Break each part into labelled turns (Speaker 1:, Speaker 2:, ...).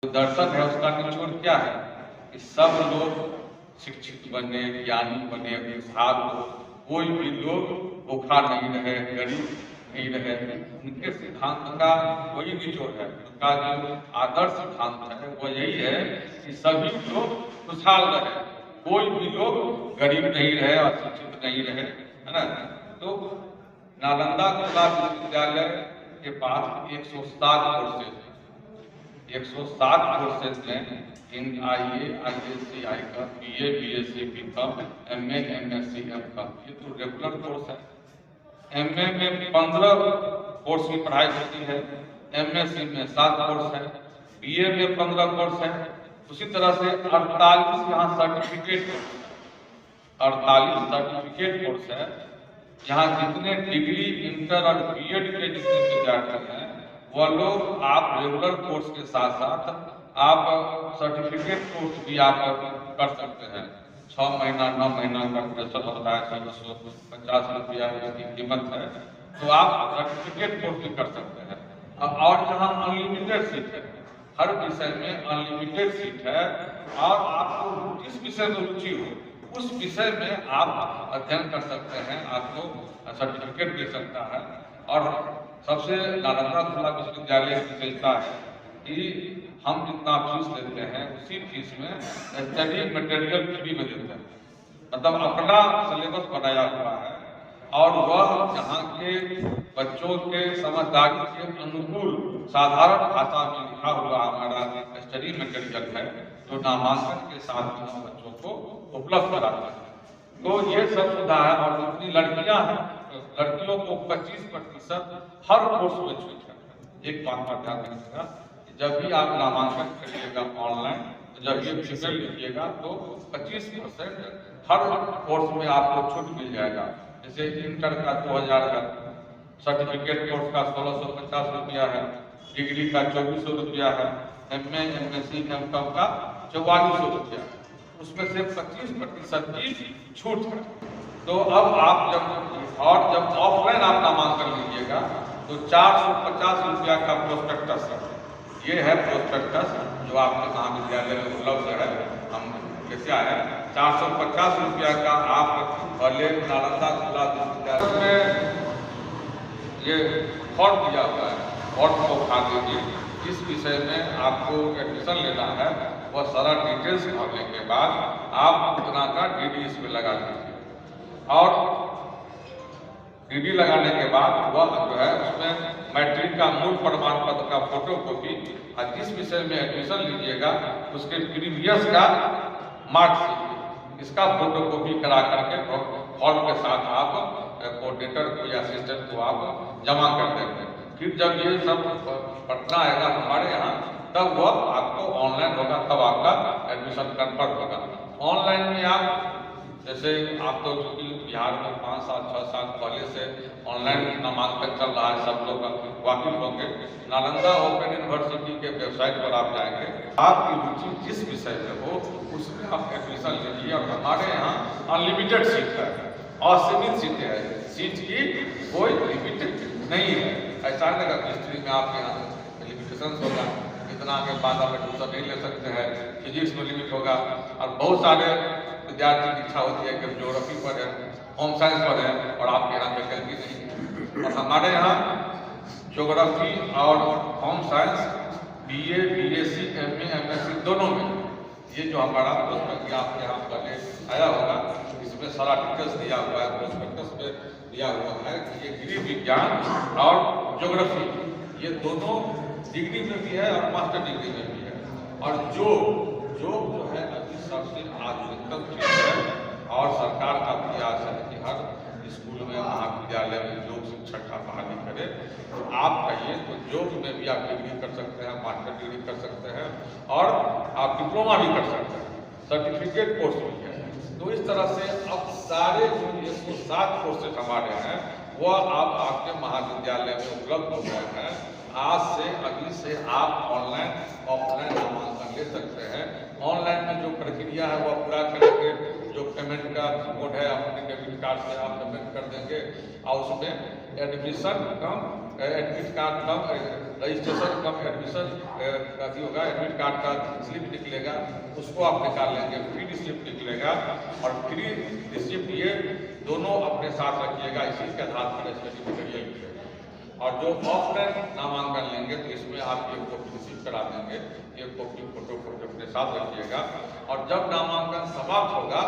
Speaker 1: जो दर्शन है उसका निचोड़ क्या है कि सब लोग शिक्षित बने, ज्ञानी बने, खुशहाल हो, कोई भी लोग भूखा नहीं रहे, गरीब नहीं रहे। उनके सिद्धांत का वही निचोड़ है, उनका जो आदर्श सिद्धांत है वो यही है कि सभी लोग खुशहाल रहे, कोई भी लोग गरीब नहीं रहे, अशिक्षित नहीं रहे, है ना। तो नालंदा खुला विश्वविद्यालय के पास 160 कोर्सेज 160 कोर्सेज में IAA, IACI का BA, BSc, BCom, MA, MSc, MCom, ये तो रेगुलर कोर्स है। MA में 15 कोर्स की पढ़ाई होती है, MSc में 7 कोर्स है, BA में 15 कोर्स है। उसी तरह से 48 यहाँ सर्टिफिकेट 48 सर्टिफिकेट कोर्स है। यहाँ जितने डिग्री, इंटर और BEd के जितने विद्यार्थी हैं वह लोग आप रेगुलर कोर्स के साथ साथ आप सर्टिफिकेट कोर्स भी आप कर सकते हैं। 6 महीना 9 महीना का कोर्स होता है, 750 रुपया की कीमत है, तो आप सर्टिफिकेट कोर्स भी कर सकते हैं। और यहाँ अनलिमिटेड सीट है, हर विषय में अनलिमिटेड सीट है और आपको जिस विषय में रुचि हो उस विषय में आप अध्ययन कर सकते हैं, आपको सर्टिफिकेट दे सकता है। और सबसे नालंदा खुला विश्वविद्यालय की विशेषता है कि हम जितना फीस लेते हैं उसी फीस में स्टडी मटेरियल फ्री में देते हैं, मतलब अपना सिलेबस बनाया हुआ है और वह यहाँ के बच्चों के समझदारी के अनुकूल साधारण भाषा में लिखा हुआ हमारा स्टडी मटेरियल है, जो नामांकन के साथ हम बच्चों को उपलब्ध कराते हैं। तो ये सब सुविधा है। और जितनी लड़कियां हैं, लड़कियों को 25% हर कोर्स में छूट है। एक बात पर ध्यान रखिएगा, जब भी आप नामांकन करिएगा ऑनलाइन, जब ये फीमेल लीजिएगा तो 25% हर कोर्स में आपको छूट मिल जाएगा। जैसे इंटर का 2000 का, सर्टिफिकेट कोर्स का 1650 रुपया है, डिग्री का 2400 रुपया है, MA, MSc, MCom का 4400 रुपया, उसमें से 25% की छूट है। तो अब आप जब ऑफलाइन आप नामांकन लीजिएगा तो 450 रुपया का प्रोस्पेक्टस है। ये है प्रोस्पेक्टस जो आपके महाविद्यालय में उपलब्ध है। हम कैसे आए 450 रुपया का आप पहले नालंदा खुला विश्वविद्यालय में ये फॉर्म दिया हुआ है, फॉर्म को उठा दीजिए। जिस विषय में आपको एडमिशन लेना है वह सारा डिटेल्स भरने के बाद आप उतना का DD इसमें लगा दीजिए और DD लगाने के बाद वह जो है उसमें मैट्रिक का मूल प्रमाण पत्र का फोटो कॉपी और जिस विषय में एडमिशन लीजिएगा उसके प्रीवियस का मार्कशीट, इसका फोटो कॉपी करा करके फॉर्म के साथ आप कोऑर्डिनेटर को या असिस्टेंट को आप जमा कर देंगे। फिर जब ये सब पटना आएगा हमारे यहाँ तब वह आपको ऑनलाइन होगा, तब आपका एडमिशन कन्फर्म होगा। ऑनलाइन में आप जैसे आप तो चूँकि बिहार में 5 साल 6 साल पहले से ऑनलाइन नामांकन चल रहा है, सब लोग वाकिफ होंगे। नालंदा ओपन यूनिवर्सिटी के वेबसाइट पर आप जाएंगे, आपकी रुचि जिस विषय में हो उसमें आप एडमिशन लीजिए। और हमारे यहाँ अनलिमिटेड सीट है, असीमित सीटें हैं, सीट की कोई लिमिटेड नहीं है। ऐसा नहीं लगा हिस्ट्री में आपके यहाँ लिमिटेशन होगा, इतना के बाद आप एडमिशन नहीं ले सकते हैं, फिजिक्स में लिमिट होगा। और बहुत सारे विद्यार्थी की इच्छा होती है कि ज्योग्राफी पर है, होम साइंस पर है और आपके यहाँ वैकल्पी नहीं है। और हमारे यहाँ ज्योग्राफी और home science BA, BSc, MA, MSc दोनों में ये जो हमारा प्रोस्पेक्ट आपके यहाँ पहले आया होगा इसमें सारा डिटेल्स दिया हुआ है। प्रोस्पेक्टस में दिया हुआ है कि ये गृह विज्ञान और ज्योग्राफी ये दोनों डिग्री में भी है और मास्टर डिग्री में भी है। और जो है अभी सबसे आधुनिकतम चीज है और सरकार का प्रयास है कि हर स्कूल में, महाविद्यालय में योग शिक्षक का बहाली करे। तो आप कहिए तो योग में भी आप डिग्री कर सकते हैं, मास्टर डिग्री कर सकते हैं और आप डिप्लोमा भी कर सकते हैं, सर्टिफिकेट कोर्स भी है। तो इस तरह से अब सारे जो 160 कोर्सेज हमारे हैं वह आप आपके महाविद्यालय में उपलब्ध हो गए हैं। आज से अभी से आप ऑनलाइन ऑफलाइन नामांकन ले सकते हैं। ऑनलाइन में जो प्रक्रिया है वह पूरा करेंगे, जो पेमेंट का मोड है अपने डेबिट कार्ड से आप पेमेंट कर देंगे और उसमें एडमिशन कम, एडमिट कार्ड कम, रजिस्ट्रेशन कम एडमिशन अभी होगा, एडमिट कार्ड का स्लिप निकलेगा, उसको आप निकाल लेंगे, फ्री रिसिप्ट निकलेगा। और फ्री रिसिप्ट ये दोनों अपने साथ रखिएगा, इसी के आधार पर स्टडी मटेरियल मिलेगा। और जो ऑफलाइन नामांकन लेंगे तो इसमें आप एक कॉपी रिसीव करा देंगे, एक कॉपी फोटो अपने साथ रखिएगा। और जब नामांकन समाप्त होगा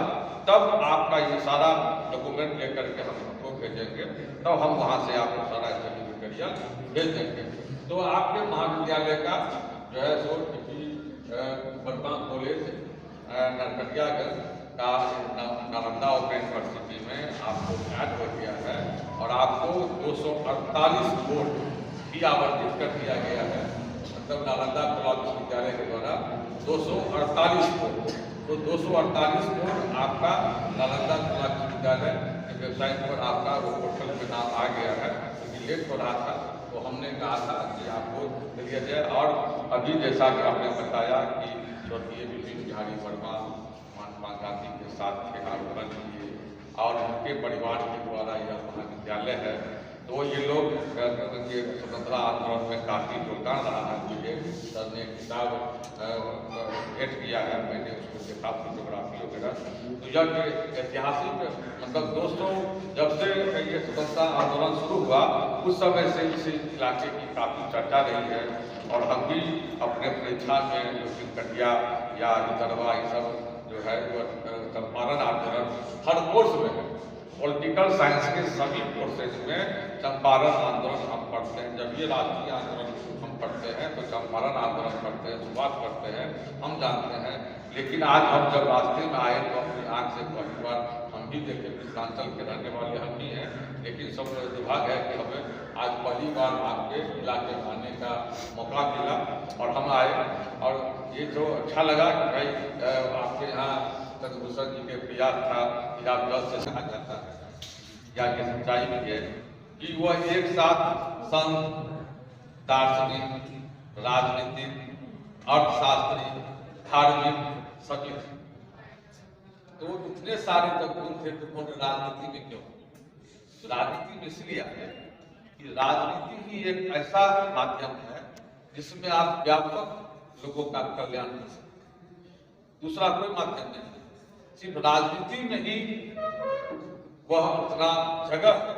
Speaker 1: तब आपका ये सारा डॉक्यूमेंट लेकर के हम आपको भेजेंगे, तब हम वहाँ से आपको सारा स्टडी मटेरियल भेज देंगे। तो आपके महाविद्यालय का जो है सो वर्मा कॉलेज नरकटियागंज का नालंदा ओपन यूनिवर्सिटी में आपको ऐड हो गया है और आपको 248 वोट भी आवंटित कर दिया गया है। मतलब नालंदा कला विश्वविद्यालय के द्वारा 248 वोट, तो 248 वोट आपका नालंदा कला विश्वविद्यालय की वेबसाइट पर आपका वो पोर्टल में नाम आ गया है। क्योंकि लेट हो रहा था तो हमने कहा था कि आपको दे दिया जाए। और अभी जैसा कि आपने बताया कि स्वर्गीय विपिन बिहारी वर्मा महात्मा गांधी के साथ के आंदोलन किए और उनके परिवार के द्वारा यह महाविद्यालय है, तो ये लोग स्वतंत्रता आंदोलन में काफी योगदान रहा है। मुझे सर ने किताब भेंट किया है, मैंने उसको देखा फोटोग्राफी वगैरह। तो यह ऐतिहासिक मतलब दोस्तों, जब से ये स्वतंत्रता आंदोलन शुरू हुआ उस समय से इस इलाके की काफी चर्चा रही है। और हम भी अपने परीक्षा में जो कटिया या विदर्भा ये सब जो है वो चंपारण आंदोलन हर कोर्स में है। पॉलिटिकल साइंस के सभी कोर्सेज में चंपारण आंदोलन हम पढ़ते हैं। जब ये राष्ट्रीय आंदोलन हम पढ़ते हैं तो चंपारण आंदोलन पढ़ते हैं, शुरुआत करते हैं, हम जानते हैं। लेकिन आज हम जब रास्ते में आए तो अपनी आँख से पहली बार हम भी देखे, मिथिलांचल के रहने वाले हम भी हैं, लेकिन सब दुर्भाग्य है कि हमें आज पहली बार आपके इलाके में आने का मौका मिला और हम आए। और ये जो अच्छा लगा कि भाई आपके यहाँ चंद्रभूषण जी के प्रयास था कि आप जल्द से कहा जाता है, या कि सच्चाई भी है कि वह एक साथ संत, दार्शनिक, राजनीतिक, अर्थशास्त्री, धार्मिक सभी थे। तो इतने सारे जब गुण थे तो उन्होंने राजनीति में क्यों? राजनीति में इसलिए आए कि राजनीति ही एक ऐसा माध्यम है जिसमें आप व्यापक लोगों का कल्याण कर सकते हैं। दूसरा कोई माध्यम नहीं, सिर्फ राजनीति में ही वह उतना जगह है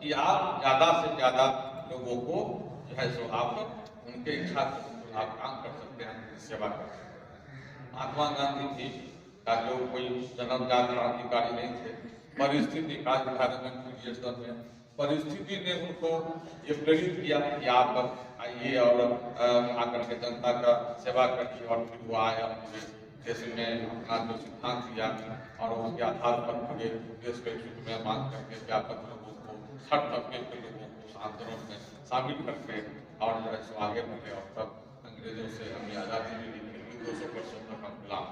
Speaker 1: कि आप ज्यादा से ज्यादा लोगों को जो है सो आप उनके इच्छा को आप काम कर सकते हैं, उनकी सेवा कर सकते हैं। महात्मा गांधी जी का जो कोई जन्मजात क्रांतिकारी नहीं थे, परिस्थिति का डिपार्टमेंट में परिस्थिति ने उनको ये प्रेरित किया कि आप आइए और आकर के जनता का सेवा करिए। और फिर वो आया देश में अपना जो सिद्धांत दिया और उसके आधार पर पूरे देश के हित में मांग करके व्यापक लोगों को, हर तबके के लोगों को उस आंदोलन में शामिल करके और जो है सो आगे बढ़े। और तब अंग्रेजों से हमें आज़ादी मिली, फिर 200 वर्षों तक हम गुलाम।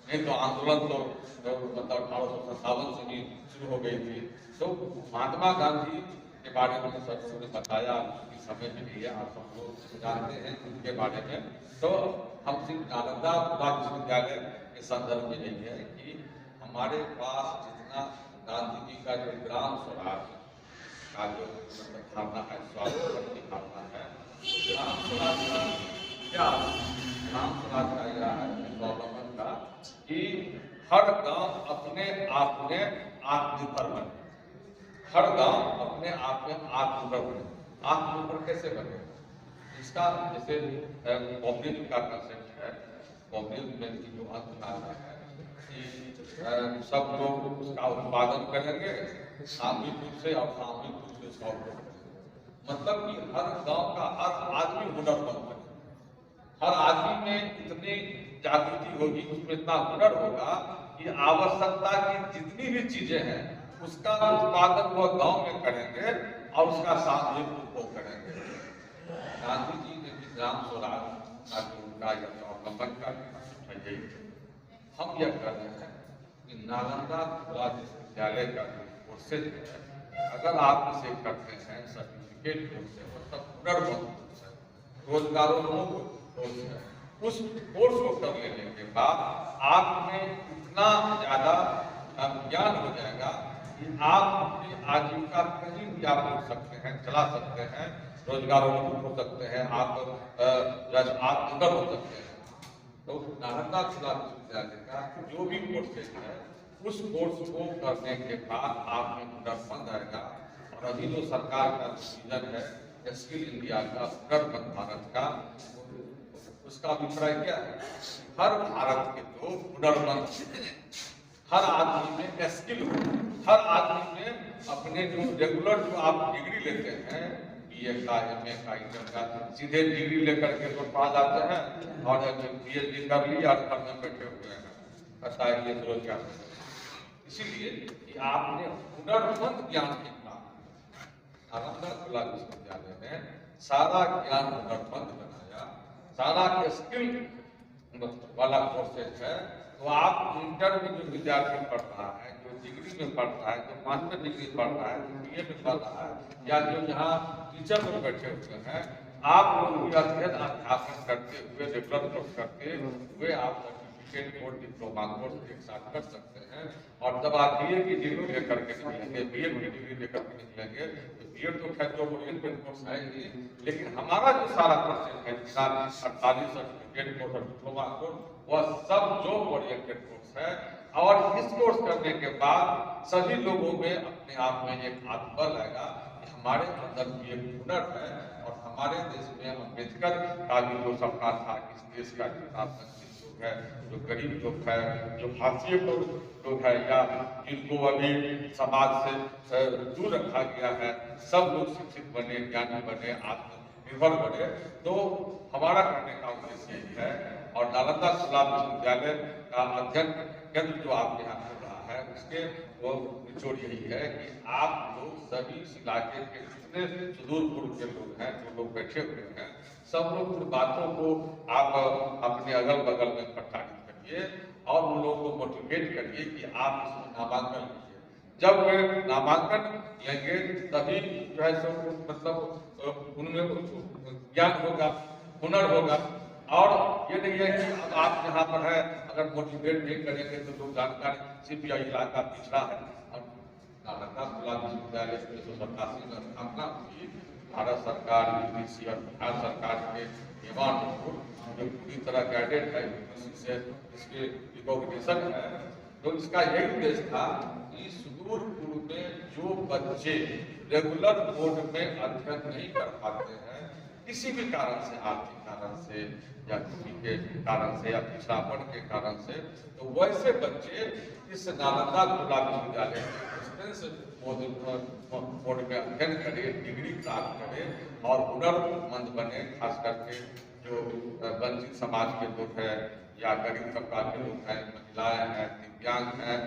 Speaker 1: नहीं तो आंदोलन तो मतलब 1857 से भी शुरू हो गई थी। तो महात्मा गांधी के बारे में सर ने बताया कि समय भी नहीं है, आप सब लोग जानते हैं उनके बारे में। तो हम सिर्फ नालंदा विश्वविद्यालय के संदर्भ में नहीं है कि हमारे पास जितना गांधी जी का जो ग्राम स्वराज का जो धारणा है, स्वास्थ्य की धारणा है, ग्राम स्वराज का क्या, ग्राम स्वराज का यह है स्वावलंबन का कि हर गांव अपने आप में आत्मनिर्भर बने, हर गांव अपने आप में आत्मनिर्भर बने। आत्मनिर्भर कैसे बने? इसका जैसे कॉम्युनिज्म का कंसेप्ट है, कॉम्युनिज्म में जो अंतनारा है कि सब लोग उसका उत्पादन करेंगे सामूहिक रूप से और सामूहिक रूप से उसका उपयोग करेंगे। मतलब कि हर गांव का हर आदमी हुनरमंद बने, हर आदमी में इतनी जागृति होगी, उसमें इतना हुनर होगा कि आवश्यकता की जितनी भी चीजें हैं उसका उत्पादन वह गांव में करेंगे और उसका सामूहिक उपयोग करेंगे। गांधी जी ने भी ग्राम स्वराज का जो उनका अवलंबन का यही हम यह कर रहे हैं कि नालंदा विश्वविद्यालय का जो कोर्सेज है, अगर आप इसे करते हैं सर्टिफिकेट कोर्स है, मतलब हुनरमंद कोर्स है, रोजगारोन्मुख कोर्स है, उस कोर्स को कर लेने के बाद आप में इतना ज्यादा ज्ञान हो जाएगा कि आप अपनी आजीविका कहीं भी आप रोक सकते हैं, चला सकते हैं, रोजगारोन्मुख हो सकते हैं, आप आत्मनिर्भर हो सकते हैं। तो नालंदा खुला विश्वविद्यालय का जो भी कोर्सेज है उस कोर्स को करने के बाद आप में हुनरमंद आएगा। और अभी जो सरकार का विजन है स्किल इंडिया का, हुनरमंद भारत का, उसका अभिप्राय क्या है? हर भारत के लोग हुनरमंद, हर आदमी में स्किल हो, हर आदमी में अपने जो रेगुलर जो आप डिग्री लेते हैं, BA का, MA का, इंटर का, सीधे डिग्री लेकर के तो पास आते हैं और PhD कर लिया और घर में बैठे हुए हैं, बताइए ये रोजगार। इसीलिए कि आपने हुनरमंद ज्ञान के नालंदा खुला विश्वविद्यालय ने सारा ज्ञान हुनरमंद बनाया, सारा स्किल वाला कोर्सेज है। तो आप इंटर में जो विद्यार्थी पढ़ रहा है, जो डिग्री में पढ़ रहा है, जो मास्टर डिग्री पढ़ रहा है, जो BA में पढ़ रहा है, या जो यहाँ टीचर में बैठे हुए हैं, आप लोग भी अध्ययन अध्यापन करते हुए, रेगुलर कोर्स करते हुए आप सर्टिफिकेट कोर्स, डिप्लोमा कोर्स एक साथ कर सकते हैं। और जब आप BA की डिग्री लेकर के निकलेंगे, BA की डिग्री लेकर के निकलेंगे, तो BA तो खैर जो ओरिएंटेड कोर्स है ही, लेकिन हमारा जो सारा कोर्सेज है, 48 सर्टिफिकेट कोर्स और डिप्लोमा कोर्स, वह सब जॉब ओरिएंटेड कोर्स है। और इस कोर्स करने के बाद सभी लोगों में अपने आप में एक आत्मबल आएगा कि हमारे अंदर भी एक हुनर है। और हमारे देश में अम्बेडकर का भी जो सपना था कि इस देश का जितना वंचित लोग है, जो गरीब लोग है, जो हाशिए लोग है, या जिनको अभी समाज से दूर रखा गया है, सब लोग शिक्षित बने, ज्ञानी बने, आत्मनिर्भर बने। तो हमारा करने का उद्देश्य यही है। और नालंदा खुला विश्वविद्यालय का अध्ययन केंद्र जो आपके यहाँ हो रहा है, उसके वो निचोड़ यही है कि आप लोग सभी इस इलाके के जितने सुदूर पूर्व के लोग हैं, जो लोग बैठे हुए हैं, सब लोग उन बातों को आप अपने अगल बगल में प्रचारित करिए और उन लोगों को मोटिवेट करिए कि आप इसमें नामांकन लीजिए। जब वे नामांकन लेंगे तभी जो है सो मतलब उनमें ज्ञान होगा, हुनर होगा। और ये नहीं है कि अब आप यहाँ पर है, अगर मोटिवेट नहीं करेंगे तो लोग जानकारी सिर्फ यह इलाका पिछड़ा है। और नालंदा खुला विश्वविद्यालय 1987 में स्थापना हुई, भारत सरकार, UGC और बिहार सरकार के नियमान जो पूरी तरह गाइडेड है, UGC से इसके रिकॉग्निशन है। तो इसका यही उद्देश्य था कि सुदूर पूर्व में जो बच्चे रेगुलर बोर्ड में अध्ययन नहीं कर पाते हैं, किसी भी कारण से, आर्थिक कारण से या किसी के कारण से या पिछड़ापन के कारण से, तो वैसे बच्चे इस नालंदा खुला विश्वविद्यालय बोर्ड में अध्ययन करें, डिग्री प्राप्त करें और हुनरमंद बने। खास करके जो वंचित समाज के लोग हैं या गरीब तबका के लोग हैं, महिलाएं हैं, दिव्यांग हैं,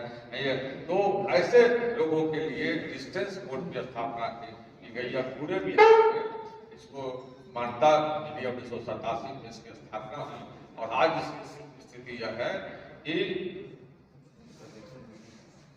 Speaker 1: तो ऐसे लोगों के लिए डिस्टेंस बोर्ड की स्थापना की गई है। पूरे बिहार में इसको मान्यता मिली 1987 में इसकी स्थापना हुई। और आज इसकी स्थिति यह है कि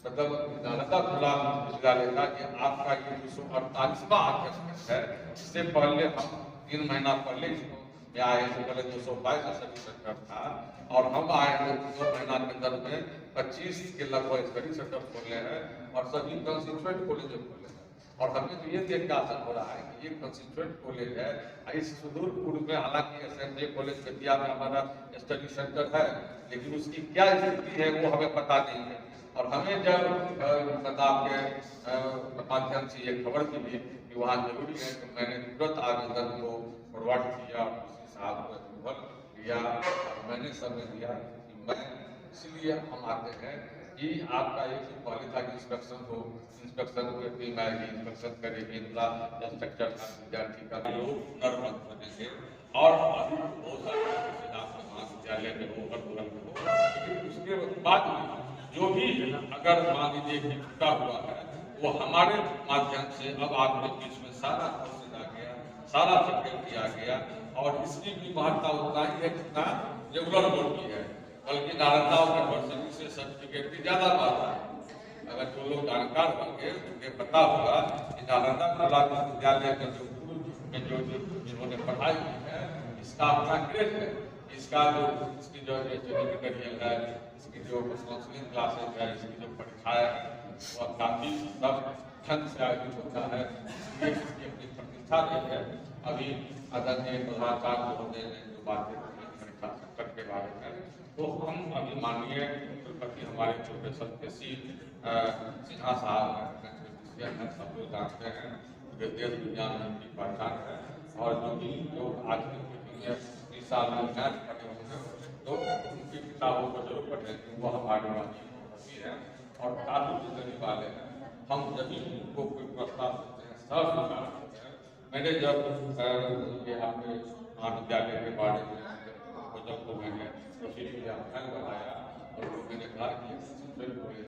Speaker 1: मतलब नालंदा खुला विश्वविद्यालय का कि आपका ये 248वां अध्यक्ष है। इससे पहले हम 3 महीना पहले इसको आए थे, पहले 222 स्टडी सेंटर था और हम आए हैं 2 महीना के अंदर में 25 के लगभग स्टडी सेंटर खोले हैं और सभी कंस्टिट्यूएंट कॉलेज खोले हैं। और हमें तो ये देख के आशा हो रहा है कि ये कंस्टिट्यूएंट कॉलेज है। इस सुदूर पूर्व में हालांकि SMJ कॉलेज बेतिया में हमारा स्टडी सेंटर है, लेकिन उसकी क्या स्थिति है वो हमें पता नहीं है। और हमें जब प्रताप के माध्यम से ये खबर मिली कि वहाँ जरूरी है, तो मैंने तुरंत आवेदन को फॉरवर्ड किया, उसी साहब को अप्रूवल दिया और मैंने समय दिया कि मैं, इसलिए हम आते हैं कि आपका एक पहले था कि इंस्पेक्शन हो, इंस्पेक्शन को टीम आएगी, इंस्पेक्शन करेगी, इंफ्रास्ट्रक्चर का विद्यार्थी का लोग हुनरमंद बनेंगे और बहुत सारे महाविद्यालय में हो, हर में हो। लेकिन उसके बाद जो भी अगर मान लीजिए कि छूटा हुआ है वो हमारे माध्यम से अब आपके बीच में सारा कोर्सेज आ गया, सारा फैकल्टी आ गया। और इसकी भी महत्ता उतना ही है जितना रेगुलर बोर्ड की है, बल्कि नालंदा और यूनिवर्सिटी से सर्टिफिकेट की ज्यादा महत्ता है। अगर जो लोग जानकार होंगे उन्हें पता होगा कि नालंदा खुला विश्वविद्यालय में जो जिन्होंने पढ़ाई की है इसका अपना क्रेज है। इसका जो इसकी जो मटेरियल है, इसकी जो काउंसलिंग क्लासेज है, इसकी जो परीक्षाएं है वह काफी सब ढंग से आयोजित होता है। इसलिए इसकी अपनी प्रतिष्ठा रही है अभी आदरणीय प्रधानाचार्य महोदय ने जो बातें की परीक्षा संकट के बारे में, तो हम अभी माननीय कुलपति हमारे प्रोफेसर के.सी. सिन्हा साहब हैं, सब लोग जानते हैं, देश विज्ञान की पहचान है, और जो भी लोग आज की मीटिंग में इस साल में मैथ पढ़े होंगे तो उनकी किताबों को जरूर पढ़ेंगे, वो हमारी होती है और काफी जितने वाले हैं। हम जब उनको कोई प्रस्ताव देते हैं सब स्वीकार करते हैं। मैंने जब ये आपके महाविद्यालय के बारे में जब मैंने बनाया और मैंने कहा कि